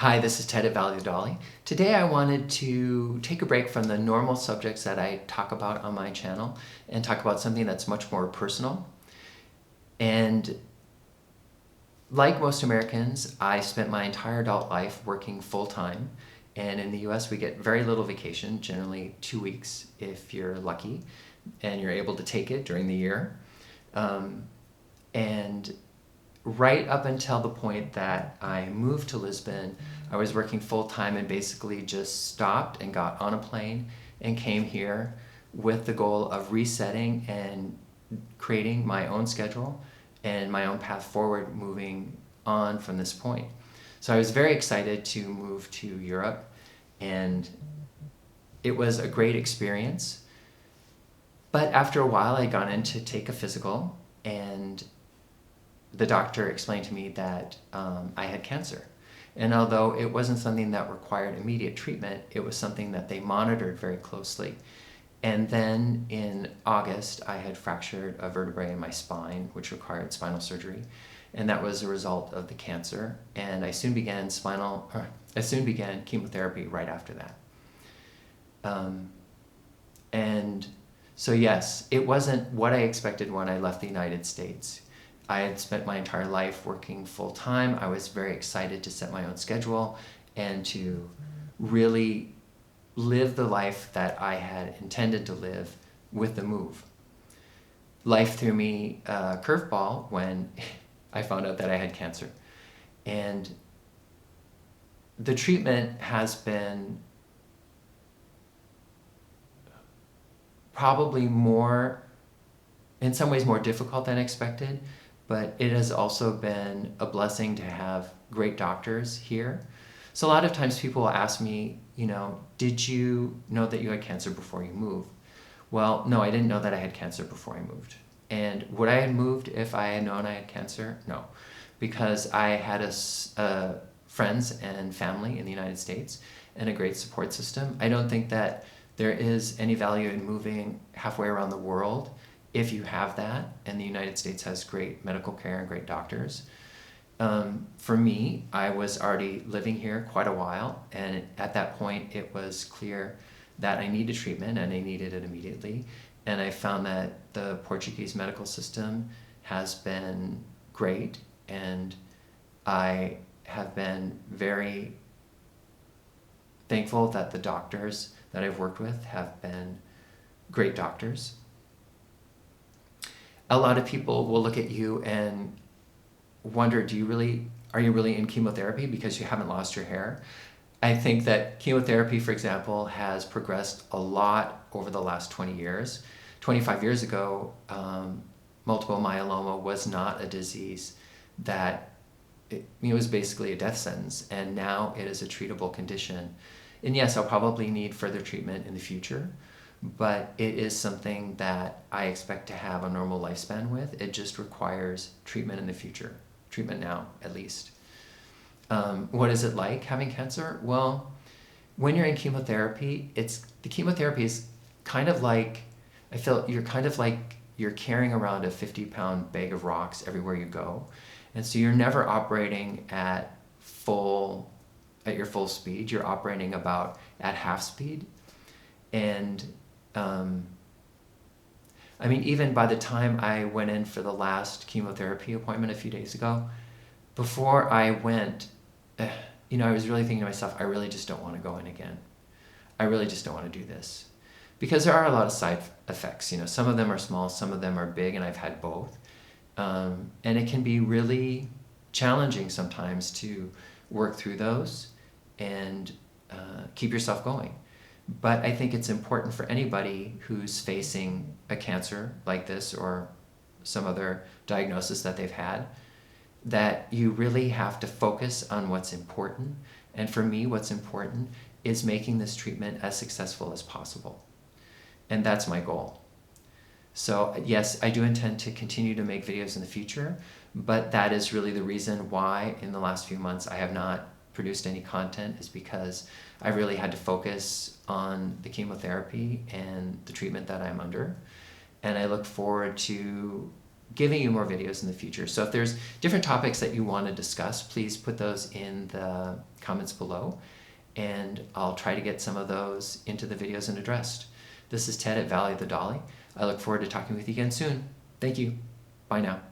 Hi, this is Ted at Value. Today I wanted to take a break from the normal subjects that I talk about on my channel and talk about something that's much more personal. And like most Americans, I spent my entire adult life working full-time. And in the US, we get very little vacation, generally 2 weeks if you're lucky and you're able to take it during the year. And right up until the point that I moved to Lisbon, I was working full-time and basically just stopped and got on a plane and came here with the goal of resetting and creating my own schedule and my own path forward moving on from this point. So I was very excited to move to Europe, and it was a great experience. But after a while, I got in to take a physical, and the doctor explained to me that I had cancer. And although it wasn't something that required immediate treatment, it was something that they monitored very closely. And then in August, I had fractured a vertebrae in my spine, which required spinal surgery. And that was a result of the cancer. And I soon began chemotherapy right after that. And so yes, it wasn't what I expected when I left the United States. I had spent my entire life working full-time. I was very excited to set my own schedule and to really live the life that I had intended to live with the move. Life threw me a curveball when I found out that I had cancer. And the treatment has been probably in some ways more difficult than expected, but it has also been a blessing to have great doctors here. So a lot of times people will ask me, did you know that you had cancer before you moved? Well, no, I didn't know that I had cancer before I moved. And would I have moved if I had known I had cancer? No, because I had friends and family in the United States and a great support system. I don't think that there is any value in moving halfway around the world if you have that, and the United States has great medical care and great doctors. For me, I was already living here quite a while, and at that point it was clear that I needed treatment and I needed it immediately. And I found that the Portuguese medical system has been great, and I have been very thankful that the doctors that I've worked with have been great doctors. A lot of people will look at you and wonder, are you really in chemotherapy because you haven't lost your hair? I think that chemotherapy, for example, has progressed a lot over the last 20 years. 25 years ago, multiple myeloma was not a disease that, it was basically a death sentence, and now it is a treatable condition. And yes, I'll probably need further treatment in the future, but it is something that I expect to have a normal lifespan with. It just requires treatment in the future, treatment now at least. What is it like having cancer? Well, when you're in chemotherapy, the chemotherapy is kind of like, I feel you're carrying around a 50-pound bag of rocks everywhere you go. And so you're never operating at your full speed. You're operating about at half speed. And even by the time I went in for the last chemotherapy appointment a few days ago, before I went, I was really thinking to myself, I really just don't want to go in again. I really just don't want to do this. Because there are a lot of side effects. Some of them are small, some of them are big, and I've had both. And it can be really challenging sometimes to work through those and keep yourself going. But I think it's important for anybody who's facing a cancer like this or some other diagnosis that they've had, that you really have to focus on what's important. And for me, what's important is making this treatment as successful as possible. And that's my goal. So yes, I do intend to continue to make videos in the future, but that is really the reason why in the last few months I have not produced any content, is because I really had to focus on the chemotherapy and the treatment that I'm under. And I look forward to giving you more videos in the future. So if there's different topics that you want to discuss, please put those in the comments below, and I'll try to get some of those into the videos and addressed. This is Ted at Valley of the Dolly. I look forward to talking with you again soon. Thank you. Bye now.